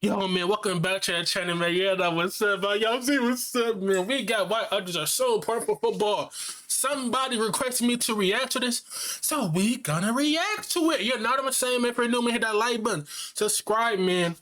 Yo, man, welcome back to the channel, man. Yeah, that what's up, man. Y'all see what's up, man. We got why others are so important for football. Somebody requested me to react to this, so we gonna react to it. You know what I'm saying, man? If you're new, man, hit that like button. Subscribe, man.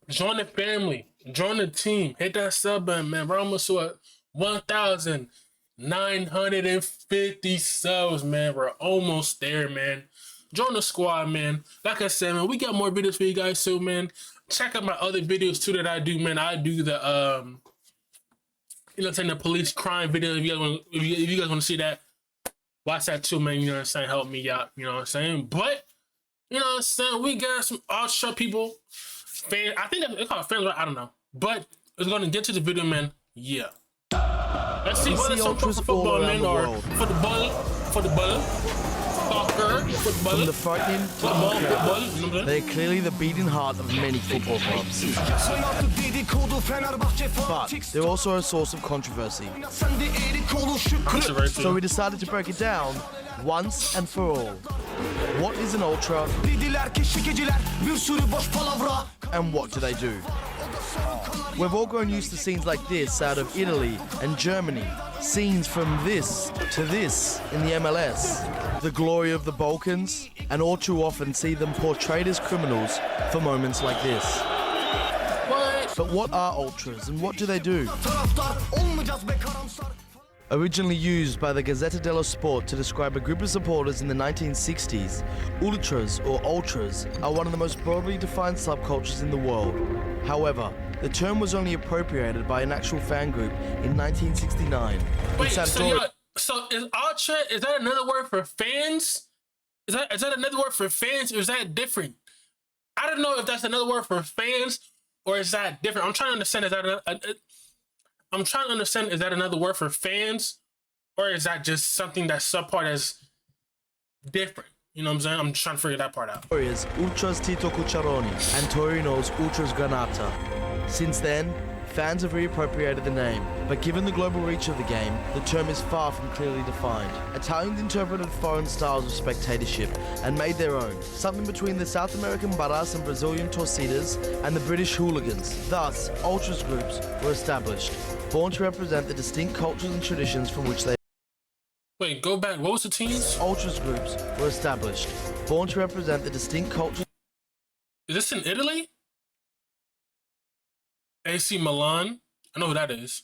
Join the family. Join the team. Hit that sub button, man. We're almost to 1,950 subs, man. We're almost there, man. Join the squad, man. Like I said, man, we got more videos for you guys too, man. Check out my other videos too that I do, man. I do the the police crime video. If you guys want to see that, watch that too, man. You know what I'm saying? Help me out. You know what I'm saying? But you know what I'm saying? We got some ultra people, fan. I think they're called fans. I don't know. But it's gonna get to the video, man. Yeah. Let's see what it's for football, man, or for the ball. From the frightening to the crowd, they're clearly the beating heart of many football clubs. But they're also a source of controversy. So we decided to break it down once and for all. What is an ultra? And what do they do? We've all grown used to scenes like this out of Italy and Germany. Scenes from this to this in the MLS. The glory of the Balkans, and all too often see them portrayed as criminals for moments like this. But what are ultras and what do they do? Originally used by the Gazzetta dello Sport to describe a group of supporters in the 1960s, ultras or ultras are one of the most broadly defined subcultures in the world. However, the term was only appropriated by an actual fan group in 1969. Wait, so is ultra, is that another word for fans? Is that another word for fans, or is that different? I don't know if that's another word for fans, or is that different? I'm trying to understand, is that another word for fans, or is that just something that's subpart as different? You know what I'm saying? I'm trying to figure that part out. Ultras Tito Cucciaroni and Torino's Ultras Granata. Since then, fans have reappropriated the name, but given the global reach of the game, the term is far from clearly defined. Italians interpreted foreign styles of spectatorship and made their own, something between the South American barras and Brazilian torcidas and the British hooligans. Thus, ultras groups were established, born to represent the distinct cultures and traditions from which they... Wait, go back. What was the teams? Ultras groups were established, born to represent the distinct cultures... Is this in Italy? AC Milan? I know who that is.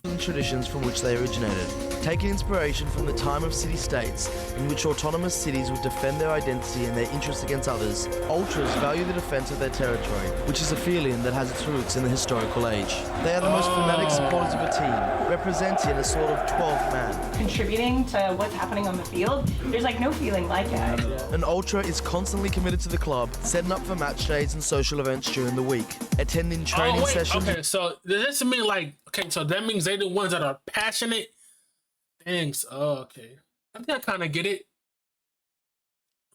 And traditions from which they originated, taking inspiration from the time of city-states in which autonomous cities would defend their identity and their interests against others. Ultras value the defense of their territory, which is a feeling that has its roots in the historical age. They are the most fanatic supporters of a team, representing a sort of 12th man. Contributing to what's happening on the field, there's like no feeling like it. An ultra is constantly committed to the club, setting up for match days and social events during the week, attending training sessions. Okay, so does this mean like, okay, so that means they're the ones that are passionate? Thanks. Oh, okay. I think I kind of get it.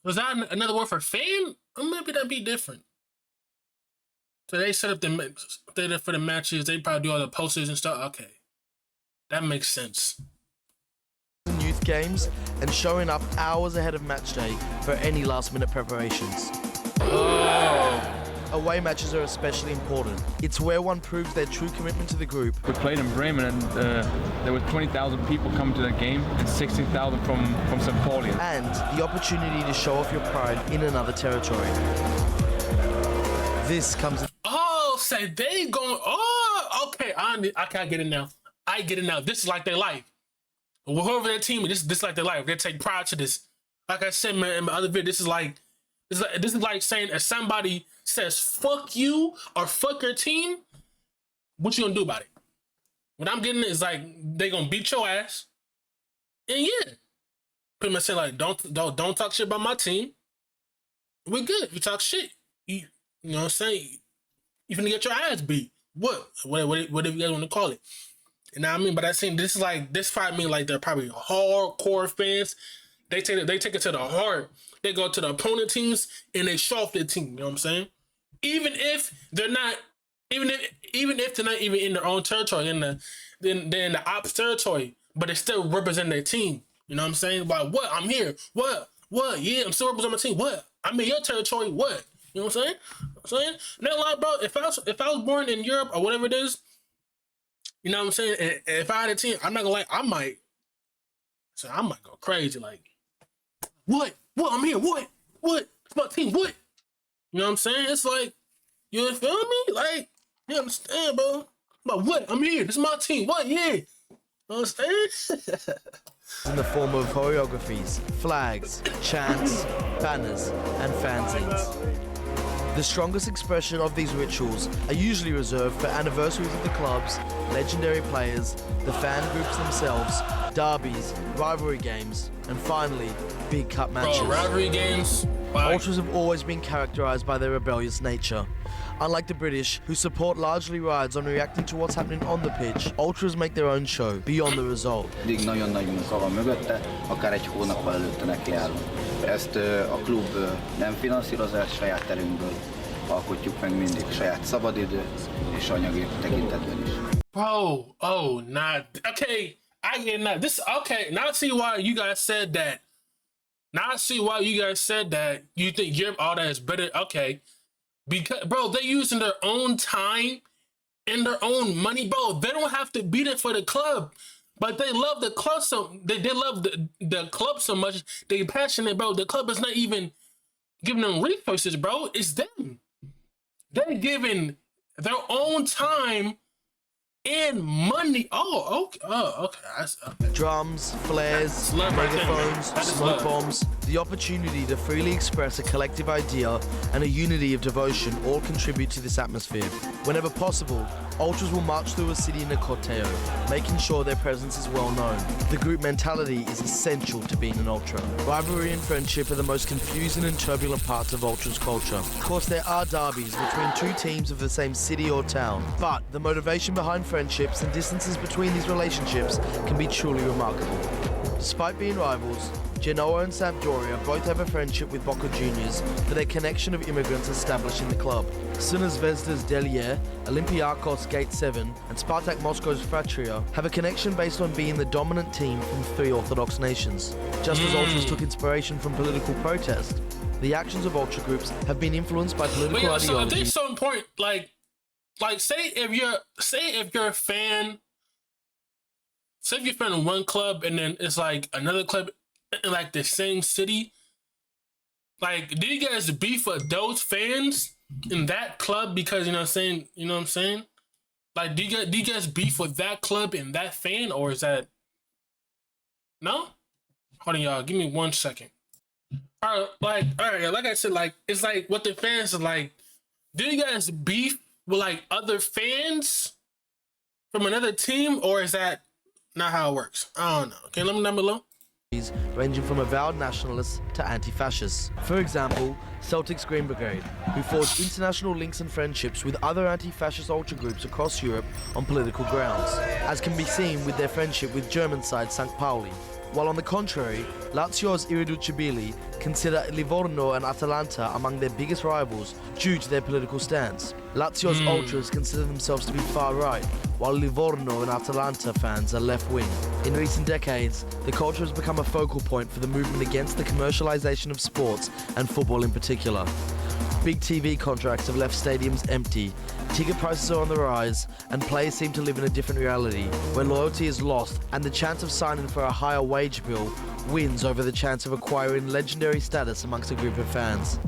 Was that another word for fan? Or maybe that'd be different. So they set up for the matches. They probably do all the posters and stuff. Okay. That makes sense. Youth games and showing up hours ahead of match day for any last-minute preparations. Oh. Away matches are especially important. It's where one proves their true commitment to the group. We played in Bremen and there were 20,000 people coming to the game and 16,000 from St. Pauli. And the opportunity to show off your pride in another territory. This comes... Oh, say they going... Oh, okay. I get it now. I get it now. This is like their life. Whoever their team is, this is like their life. They take pride to this. Like I said, man, in my other video, this is like saying if somebody says fuck you or fuck your team, what you gonna do about it? What I'm getting is like they gonna beat your ass, and yeah, pretty much say like don't talk shit about my team. We're good. If you talk shit, you know what I'm saying? You finna get your ass beat. Whatever you guys want to call it. You know what I mean? But I think this probably mean like they're probably hardcore fans. They take it to the heart. They go to the opponent teams and they show off their team. You know what I'm saying? Even if they're not even if they're not even in their own territory, they're in the ops territory, but they still represent their team. You know what I'm saying? Like, what? I'm here. What? Yeah, I'm still representing my team. What? I'm in your territory. What? You You know what I'm saying? Not like, bro. If I was born in Europe or whatever it is, you know what I'm saying? And if I had a team, I'm not gonna I might go crazy. Like, what? I'm here. What? It's my team. What? You know what I'm saying? It's like, you feel me? Like, you understand, bro? But what? I'm here. This is my team. What? Yeah. You understand? In the form of choreographies, flags, chants, banners, and fanzines. The strongest expression of these rituals are usually reserved for anniversaries of the clubs, legendary players, the fan groups themselves, derbies, rivalry games, and finally, big cup matches. Bro, rivalry games. Ultras have always been characterized by their rebellious nature. Unlike the British, whose support largely rides on reacting to what's happening on the pitch, Ultras make their own show, beyond the result. Eddig nagyon nagy munka van mögötte, akár egy hónappal előtte nekiállunk. Ezt a klub nem finanszírozás, saját erőnkből alkotjuk meg mindig, saját szabadidő és anyagi tekintetben is. Bro, okay, I get that. This, okay, now I see why you guys said that. You think Europe, all that is better. Okay. Because, bro, they're using their own time and their own money, bro. They don't have to be there for the club, but they love the club they love the club so much. They passionate, bro. The club is not even giving them resources, bro. It's them. They're giving their own time and money. Oh, okay. Okay. Drums, flares, megaphones, smoke bombs, the opportunity to freely express a collective idea and a unity of devotion all contribute to this atmosphere. Whenever possible, Ultras will march through a city in a corteo, making sure their presence is well known. The group mentality is essential to being an Ultra. Rivalry and friendship are the most confusing and turbulent parts of Ultras culture. Of course, there are derbies between two teams of the same city or town, but the motivation behind friendships and distances between these relationships can be truly remarkable. Despite being rivals, Genoa and Sampdoria both have a friendship with Boca Juniors for their connection of immigrants established in the club. Crvena Zvezda's Delier, Olympiacos Gate 7, and Spartak Moscow's Fratria have a connection based on being the dominant team from three Orthodox nations. Just as Ultras took inspiration from political protest, the actions of Ultra groups have been influenced by political ideology. So I think it's so important, like say if you're a fan, say if you're a fan of one club and then it's like another club in like the same city, like, do you guys beef with those fans in that club because you know what I'm saying? Like, do you guys beef with that club and that fan, or is that no? Hold on, y'all. Give me 1 second. All right, like I said, like it's like what the fans are like. Do you guys beef with like other fans from another team, or is that not how it works? I don't know. Okay, let me know below. Ranging from avowed nationalists to anti-fascists. For example, Celtic's Green Brigade, who forged international links and friendships with other anti-fascist ultra groups across Europe on political grounds, as can be seen with their friendship with German side St. Pauli. While on the contrary, Lazio's Irriducibili consider Livorno and Atalanta among their biggest rivals due to their political stance. Lazio's ultras consider themselves to be far-right, while Livorno and Atalanta fans are left-wing. In recent decades, the culture has become a focal point for the movement against the commercialization of sports and football in particular. Big TV contracts have left stadiums empty, ticket prices are on the rise, and players seem to live in a different reality, where loyalty is lost and the chance of signing for a higher wage bill wins over the chance of acquiring legendary status amongst a group of fans.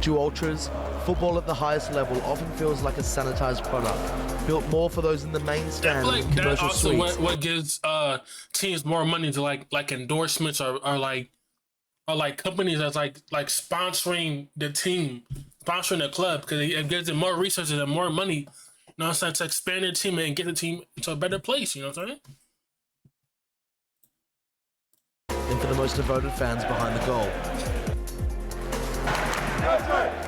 To ultras, football at the highest level often feels like a sanitized product, built more for those in the main stand like than commercial that also suites. what gives teams more money to like endorsements or like companies that's like sponsoring the team, sponsoring the club, because it gives them more resources and more money. You know what I'm saying? To expand their team and get the team to a better place. You know what I'm saying? And for the most devoted fans behind the goal.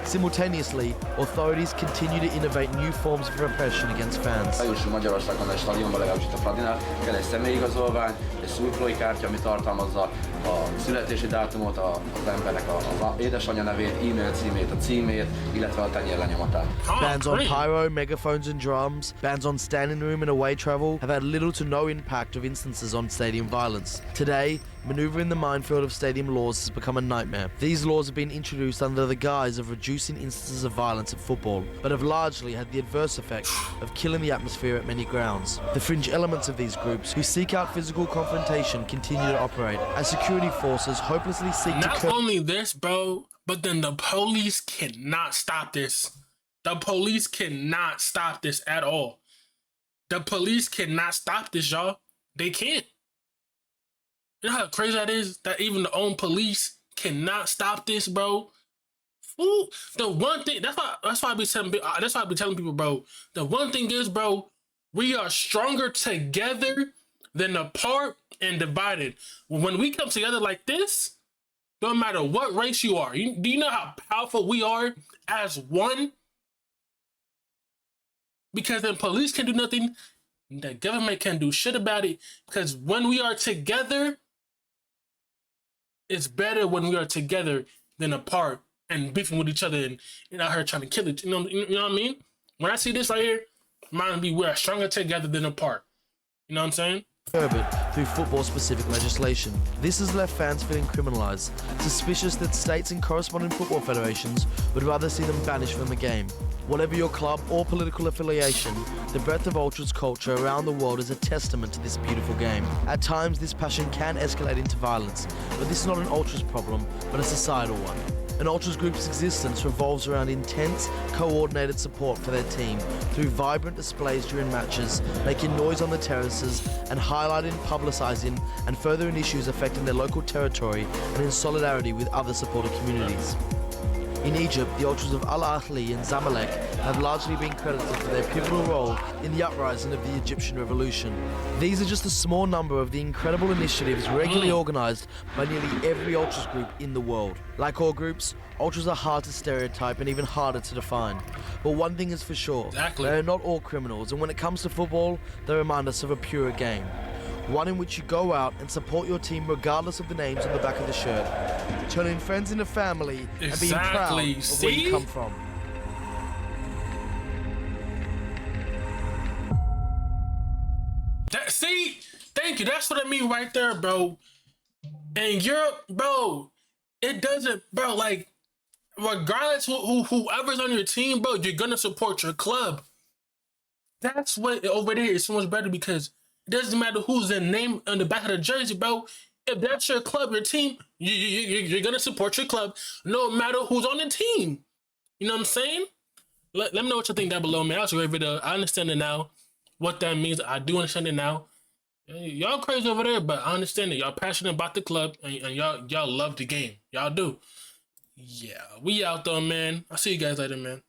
Simultaneously, authorities continue to innovate new forms of repression against fans. Magyarországon egy stadionban, legalábbis itt a Fradinál, kell egy személyigazolvány, egy szurkolói kártya, ami tartalmazza a születési dátumot, az embernek az édesanyja nevét, e-mail címét, a címét, illetve a tenyérlenyomatát. Bans on pyro, megaphones and drums, bans on standing room and away travel have had little to no impact of instances on stadium violence. Today, maneuvering the minefield of stadium laws has become a nightmare. These laws have been introduced under the guise of reducing instances of violence at football, but have largely had the adverse effect of killing the atmosphere at many grounds. The fringe elements of these groups, who seek out physical confrontation, continue to operate, as security forces hopelessly seek to Not only this, bro, but then the police cannot stop this. The police cannot stop this at all. The police cannot stop this, y'all. They can't. You know how crazy that is? That even the own police cannot stop this, bro. Ooh, the one thing that's why I be telling people, bro. The one thing is, bro, we are stronger together than apart and divided. When we come together like this, no matter what race you are, do you know how powerful we are as one? Because then police can do nothing, the government can do shit about it. Because when we are together, it's better when we are together than apart and beefing with each other and out here trying to kill it. You know what I mean? When I see this right here, mine be we are stronger together than apart. You know what I'm saying? curb it through football-specific legislation. This has left fans feeling criminalised, suspicious that states and corresponding football federations would rather see them banished from the game. Whatever your club or political affiliation, the breadth of Ultras culture around the world is a testament to this beautiful game. At times, this passion can escalate into violence, but this is not an Ultras problem, but a societal one. An Ultras group's existence revolves around intense, coordinated support for their team through vibrant displays during matches, making noise on the terraces, and highlighting, publicising, and furthering issues affecting their local territory and in solidarity with other supporter communities. In Egypt, the Ultras of Al Ahly and Zamalek have largely been credited for their pivotal role in the uprising of the Egyptian revolution. These are just a small number of the incredible initiatives regularly organised by nearly every Ultras group in the world. Like all groups, Ultras are hard to stereotype and even harder to define. But one thing is for sure, Exactly. they are not all criminals, and when it comes to football, they remind us of a purer game. One in which you go out and support your team regardless of the names on the back of the shirt, turning friends into family and being proud Exactly. of where you See? come from. See, thank you. That's what I mean right there, bro. In Europe, bro, it doesn't, bro. Like, regardless whoever's on your team, bro, you're gonna support your club. That's what over there is so much better because it doesn't matter who's the name on the back of the jersey, bro. If that's your club, your team, you're gonna support your club, no matter who's on the team. You know what I'm saying? Let me know what you think down below, man. That was a great video. I understand it now. What that means, I do understand it now. Y'all crazy over there, but I understand it. Y'all passionate about the club, and y'all love the game. Y'all do. Yeah, we out though, man. I'll see you guys later, man.